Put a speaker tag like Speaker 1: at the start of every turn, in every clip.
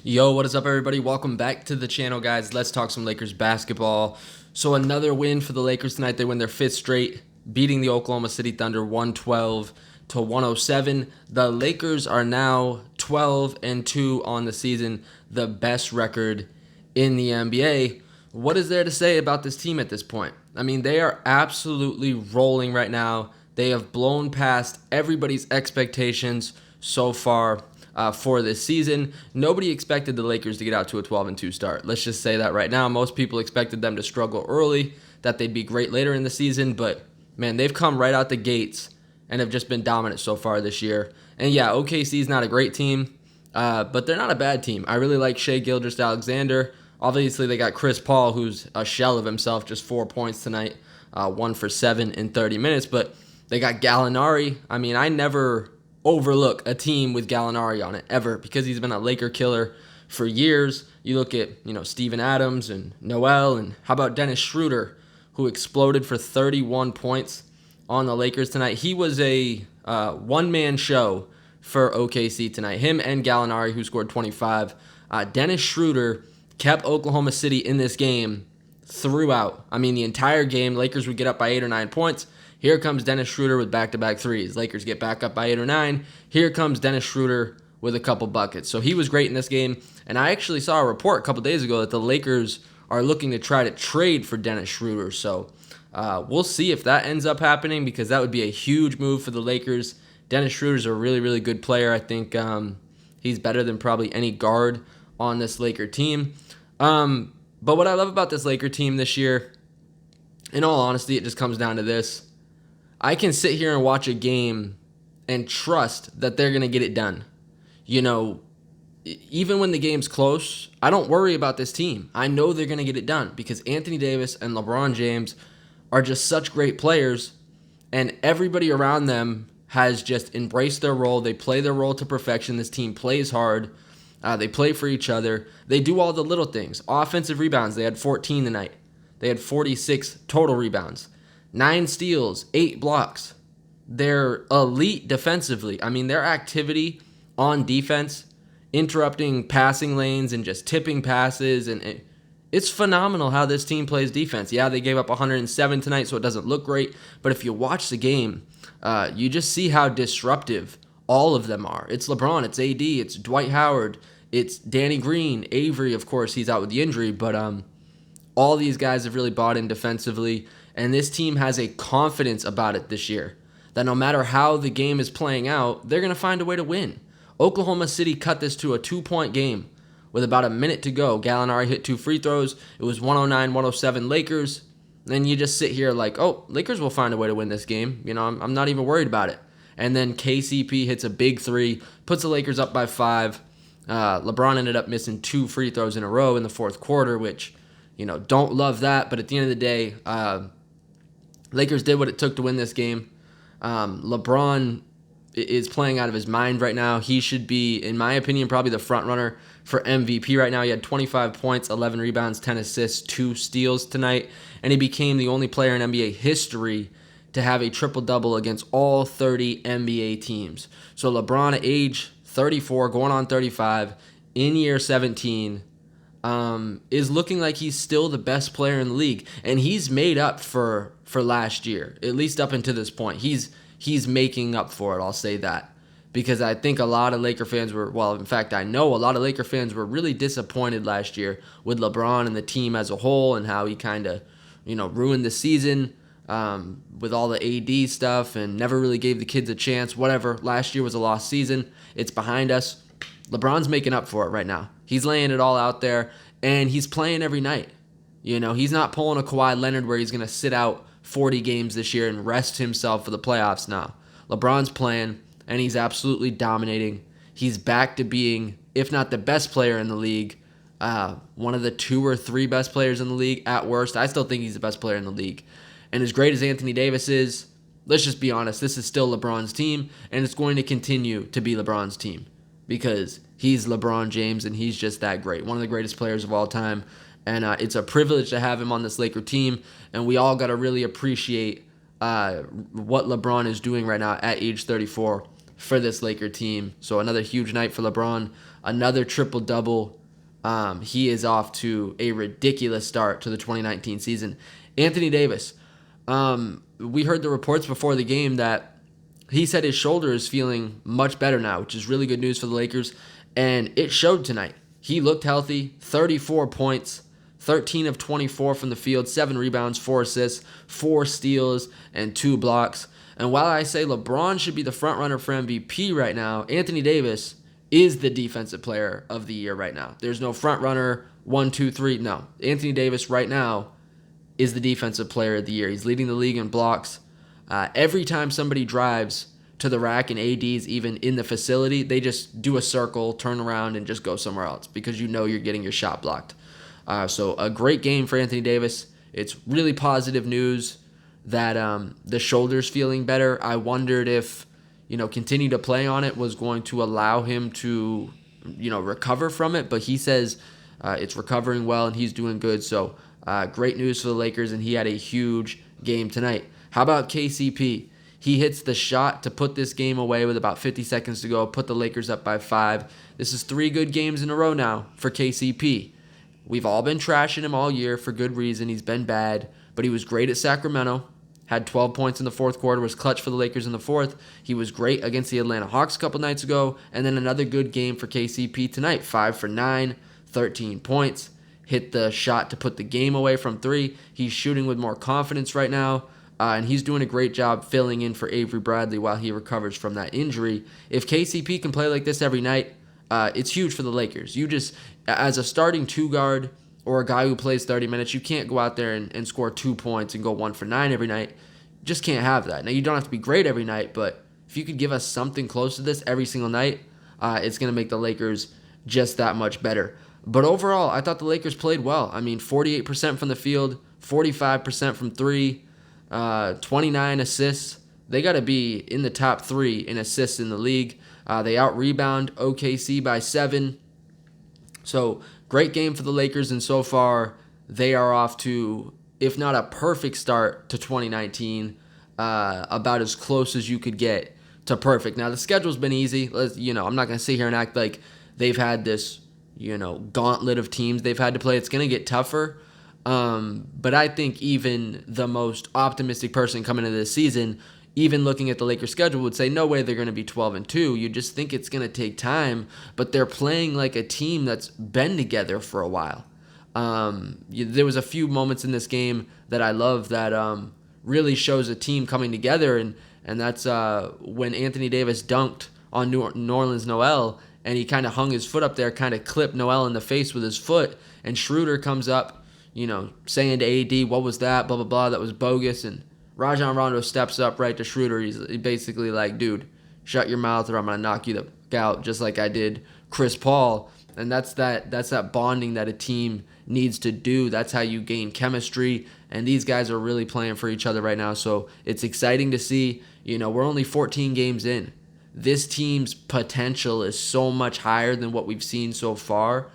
Speaker 1: Yo, what is up, everybody? Welcome back to the channel, guys. Let's talk some Lakers basketball. So another win for the Lakers tonight. They win their fifth straight, beating the Oklahoma City Thunder 112-107. The Lakers are now 12-2 on the season, the best record in the NBA. What is there to say about this team at this point? I mean, they are absolutely rolling right now. They have blown past everybody's expectations so far for this season. Nobody expected the Lakers to get out to a 12-2 start. Let's just say that right now. Most people expected them to struggle early, that they'd be great later in the season, but man, they've come right out the gates and have just been dominant so far this year. And yeah, OKC's not a great team, but they're not a bad team. I really like Shai Gilgeous-Alexander. Obviously, they got Chris Paul, who's a shell of himself, just 4 points tonight, 1 for 7 in 30 minutes. But they got Gallinari. I mean, I never overlook a team with Gallinari on it, ever, because he's been a Laker killer for years. You look at, Steven Adams and Noel, and how about Dennis Schroeder, who exploded for 31 points on the Lakers tonight. He was a one-man show for OKC tonight. Him and Gallinari, who scored 25. Dennis Schroeder kept Oklahoma City in this game throughout. I mean, the entire game, Lakers would get up by 8 or 9 points. Here comes Dennis Schroeder with back-to-back threes. Lakers get back up by 8 or 9. Here comes Dennis Schroeder with a couple buckets. So he was great in this game. And I actually saw a report a couple days ago that the Lakers are looking to try to trade for Dennis Schroeder. So we'll see if that ends up happening, because that would be a huge move for the Lakers. Dennis Schroeder's a really, really good player. I think he's better than probably any guard on this Laker team. But what I love about this Laker team this year, in all honesty, it just comes down to this. I can sit here and watch a game and trust that they're going to get it done. Even when the game's close, I don't worry about this team. I know they're going to get it done because Anthony Davis and LeBron James are just such great players, and everybody around them has just embraced their role. They play their role to perfection. This team plays hard. They play for each other. They do all the little things. Offensive rebounds, they had 14 tonight. They had 46 total rebounds. 9 steals, 8 blocks. They're elite defensively. I mean, their activity on defense, interrupting passing lanes and just tipping passes, and it's phenomenal how this team plays defense. Yeah, they gave up 107 tonight, so it doesn't look great. But if you watch the game, you just see how disruptive all of them are. It's LeBron, it's AD, it's Dwight Howard, it's Danny Green, Avery, of course, he's out with the injury, but all these guys have really bought in defensively. And this team has a confidence about it this year that no matter how the game is playing out, they're going to find a way to win. Oklahoma City cut this to a 2-point game with about a minute to go. Gallinari hit 2 free throws. It was 109-107 Lakers. And you just sit here like, oh, Lakers will find a way to win this game. I'm not even worried about it. And then KCP hits a big 3, puts the Lakers up by 5. LeBron ended up missing 2 free throws in a row in the fourth quarter, which, don't love that. But at the end of the day, Lakers did what it took to win this game. LeBron is playing out of his mind right now. He should be, in my opinion, probably the front runner for MVP right now. He had 25 points, 11 rebounds, 10 assists, 2 steals tonight, and he became the only player in NBA history to have a triple-double against all 30 NBA teams. So LeBron at age 34, going on 35, in year 17, is looking like he's still the best player in the league. And he's made up for last year, at least up until this point. He's making up for it, I'll say that. Because I think a lot of Laker fans were, in fact, I know a lot of Laker fans were really disappointed last year with LeBron and the team as a whole, and how he kind of, ruined the season with all the AD stuff and never really gave the kids a chance. Whatever. Last year was a lost season. It's behind us. LeBron's making up for it right now. He's laying it all out there, and he's playing every night. He's not pulling a Kawhi Leonard where he's going to sit out 40 games this year and rest himself for the playoffs now. LeBron's playing, and he's absolutely dominating. He's back to being, if not the best player in the league, one of the 2 or 3 best players in the league at worst. I still think he's the best player in the league. And as great as Anthony Davis is, let's just be honest, this is still LeBron's team, and it's going to continue to be LeBron's team because he's LeBron James, and he's just that great. One of the greatest players of all time. And it's a privilege to have him on this Laker team, and we all got to really appreciate what LeBron is doing right now at age 34 for this Laker team. So another huge night for LeBron, another triple-double. He is off to a ridiculous start to the 2019 season. Anthony Davis, we heard the reports before the game that he said his shoulder is feeling much better now, which is really good news for the Lakers, and it showed tonight. He looked healthy, 34 points, 13 of 24 from the field, 7 rebounds, 4 assists, 4 steals, and 2 blocks. And while I say LeBron should be the front runner for MVP right now, Anthony Davis is the defensive player of the year right now. There's no front runner, 1, 2, 3. No. Anthony Davis right now is the defensive player of the year. He's leading the league in blocks. Every time somebody drives to the rack, and AD's even in the facility, they just do a circle, turn around, and just go somewhere else because you know you're getting your shot blocked. So a great game for Anthony Davis. It's really positive news that the shoulder's feeling better. I wondered if, continue to play on it was going to allow him to, recover from it. But he says it's recovering well and he's doing good. So great news for the Lakers, and he had a huge game tonight. How about KCP? He hits the shot to put this game away with about 50 seconds to go, put the Lakers up by 5. This is 3 good games in a row now for KCP. We've all been trashing him all year for good reason. He's been bad, but he was great at Sacramento. Had 12 points in the fourth quarter, was clutch for the Lakers in the fourth. He was great against the Atlanta Hawks a couple nights ago, and then another good game for KCP tonight. 5 for 9, 13 points. Hit the shot to put the game away from 3. He's shooting with more confidence right now. And he's doing a great job filling in for Avery Bradley while he recovers from that injury. If KCP can play like this every night, it's huge for the Lakers. You just, as a starting 2-guard or a guy who plays 30 minutes, you can't go out there and score 2 points and go 1 for 9 every night. You just can't have that. Now, you don't have to be great every night, but if you could give us something close to this every single night, it's going to make the Lakers just that much better. But overall, I thought the Lakers played well. 48% from the field, 45% from 3. 29 assists. They got to be in the top 3 in assists in the league. They out-rebound OKC by 7. So, great game for the Lakers, and so far, they are off to, if not a perfect start to 2019, about as close as you could get to perfect. Now, the schedule's been easy. I'm not going to sit here and act like they've had this, gauntlet of teams they've had to play. It's going to get tougher. But I think even the most optimistic person coming into this season, even looking at the Lakers schedule, would say no way they're going to be 12-2. You just think it's going to take time, but they're playing like a team that's been together for a while. There was a few moments in this game that I love that really shows a team coming together, and that's when Anthony Davis dunked on New Orleans Noel, and he kind of hung his foot up there, kind of clipped Noel in the face with his foot, and Schroeder comes up, saying to AD, what was that, blah, blah, blah, that was bogus, and Rajon Rondo steps up right to Schroeder. He's basically like, dude, shut your mouth or I'm going to knock you the fuck out, just like I did Chris Paul. And that's that bonding that a team needs to do. That's how you gain chemistry, and these guys are really playing for each other right now, so it's exciting to see. We're only 14 games in. This team's potential is so much higher than what we've seen so far.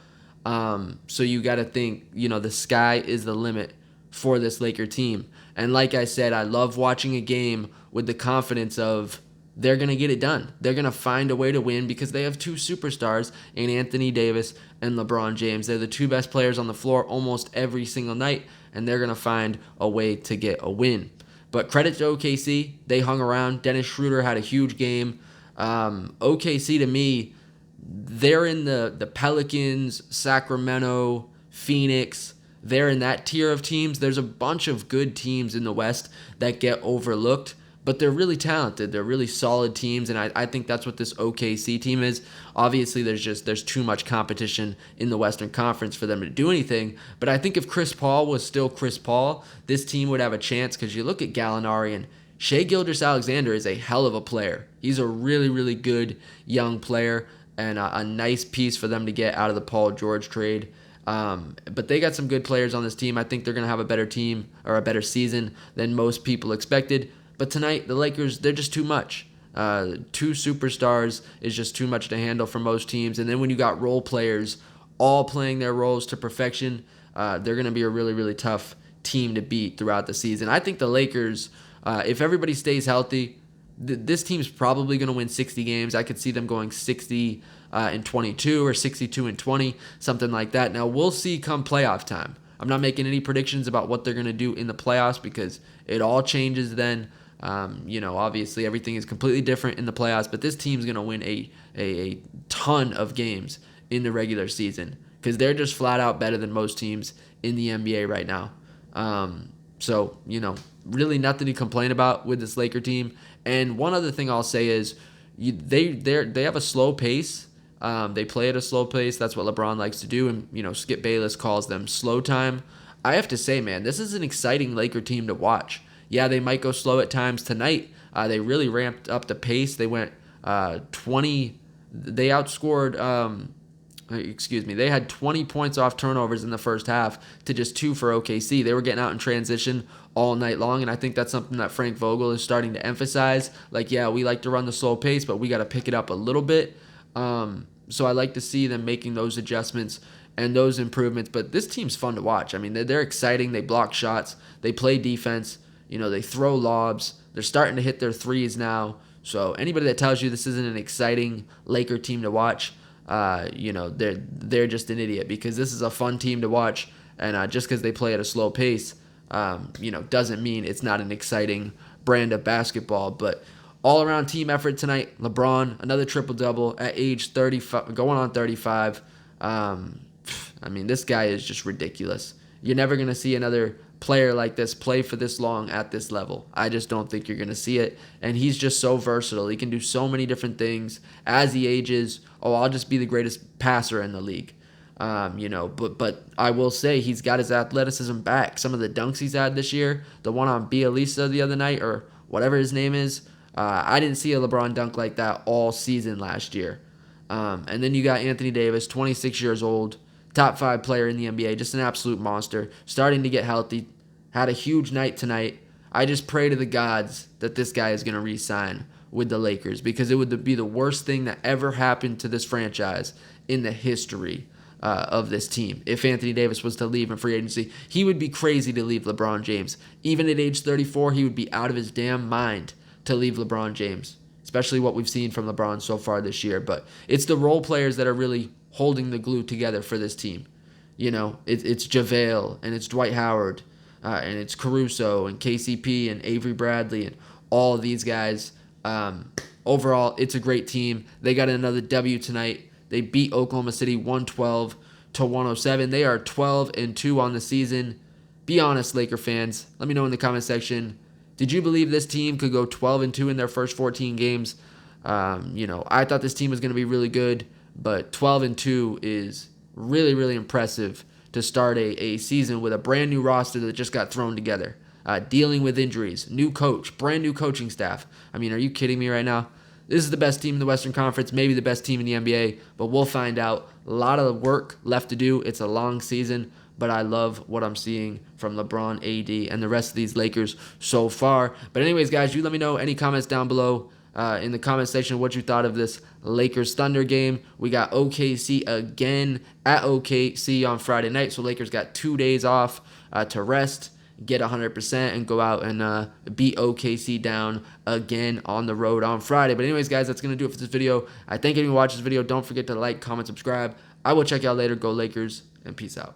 Speaker 1: So you got to think, the sky is the limit for this Laker team. And like I said, I love watching a game with the confidence of they're going to get it done. They're going to find a way to win because they have 2 superstars in Anthony Davis and LeBron James. They're the 2 best players on the floor almost every single night, and they're going to find a way to get a win. But credit to OKC. They hung around. Dennis Schroeder had a huge game. OKC, to me, they're in the Pelicans, Sacramento, Phoenix. They're in that tier of teams. There's a bunch of good teams in the West that get overlooked, but they're really talented. They're really solid teams, and I think that's what this OKC team is. Obviously, there's too much competition in the Western Conference for them to do anything, but I think if Chris Paul was still Chris Paul, this team would have a chance, because you look at Gallinari, and Shai Gilgeous-Alexander is a hell of a player. He's a really, really good young player, and a nice piece for them to get out of the Paul George trade. But they got some good players on this team. I think they're going to have a better team or a better season than most people expected. But tonight, the Lakers, they're just too much. 2 superstars is just too much to handle for most teams. And then when you got role players all playing their roles to perfection, they're going to be a really, really tough team to beat throughout the season. I think the Lakers, if everybody stays healthy, this team's probably going to win 60 games. I could see them going 60 and 22 or 62 and 20, something like that. Now, we'll see come playoff time. I'm not making any predictions about what they're going to do in the playoffs because it all changes then. Obviously everything is completely different in the playoffs, but this team's going to win a ton of games in the regular season because they're just flat out better than most teams in the NBA right now. Really nothing to complain about with this Laker team. And one other thing I'll say is they have a slow pace. They play at a slow pace. That's what LeBron likes to do. And, Skip Bayless calls them slow time. I have to say, man, this is an exciting Laker team to watch. Yeah, they might go slow at times tonight. They really ramped up the pace. They went 20. They outscored. They had 20 points off turnovers in the first half to just 2 for OKC. They were getting out in transition all night long, and I think that's something that Frank Vogel is starting to emphasize. Like, yeah, we like to run the slow pace, but we got to pick it up a little bit. So I like to see them making those adjustments and those improvements. But this team's fun to watch. I mean, they're exciting. They block shots. They play defense. They throw lobs. They're starting to hit their threes now. So anybody that tells you this isn't an exciting Laker team to watch, they're just an idiot because this is a fun team to watch. And just because they play at a slow pace, doesn't mean it's not an exciting brand of basketball. But all-around team effort tonight. LeBron, another triple-double at age 35, going on 35. This guy is just ridiculous. You're never going to see another player like this play for this long at this level. I just don't think you're going to see it. And he's just so versatile. He can do so many different things. As he ages, I'll just be the greatest passer in the league. But I will say he's got his athleticism back. Some of the dunks he's had this year, the one on Bielisa the other night, or whatever his name is, I didn't see a LeBron dunk like that all season last year. And then you got Anthony Davis, 26 years old, top 5 player in the NBA, just an absolute monster, starting to get healthy, had a huge night tonight. I just pray to the gods that this guy is going to re-sign with the Lakers because it would be the worst thing that ever happened to this franchise in the history of this team. If Anthony Davis was to leave in free agency, he would be crazy to leave LeBron James. Even at age 34, he would be out of his damn mind to leave LeBron James, especially what we've seen from LeBron so far this year. But it's the role players that are really holding the glue together for this team. It's JaVale, and it's Dwight Howard, and it's Caruso, and KCP, and Avery Bradley, and all of these guys. Overall, it's a great team. They got another W tonight. They beat Oklahoma City 112-107. They are 12-2 on the season. Be honest, Laker fans. Let me know in the comment section. Did you believe this team could go 12-2 in their first 14 games? I thought this team was going to be really good, but 12-2 is really, really impressive to start a season with a brand new roster that just got thrown together. Dealing with injuries, new coach, brand new coaching staff. Are you kidding me right now? This is the best team in the Western Conference, maybe the best team in the NBA, but we'll find out. A lot of work left to do. It's a long season, but I love what I'm seeing from LeBron, AD, and the rest of these Lakers so far. But anyways, guys, you let me know any comments down below in the comment section what you thought of this Lakers-Thunder game. We got OKC again at OKC on Friday night, so Lakers got 2 days off to rest, get 100%, and go out and beat OKC down again on the road on Friday. But anyways, guys, that's going to do it for this video. I thank you for watching this video. Don't forget to like, comment, subscribe. I will check you out later. Go Lakers, and peace out.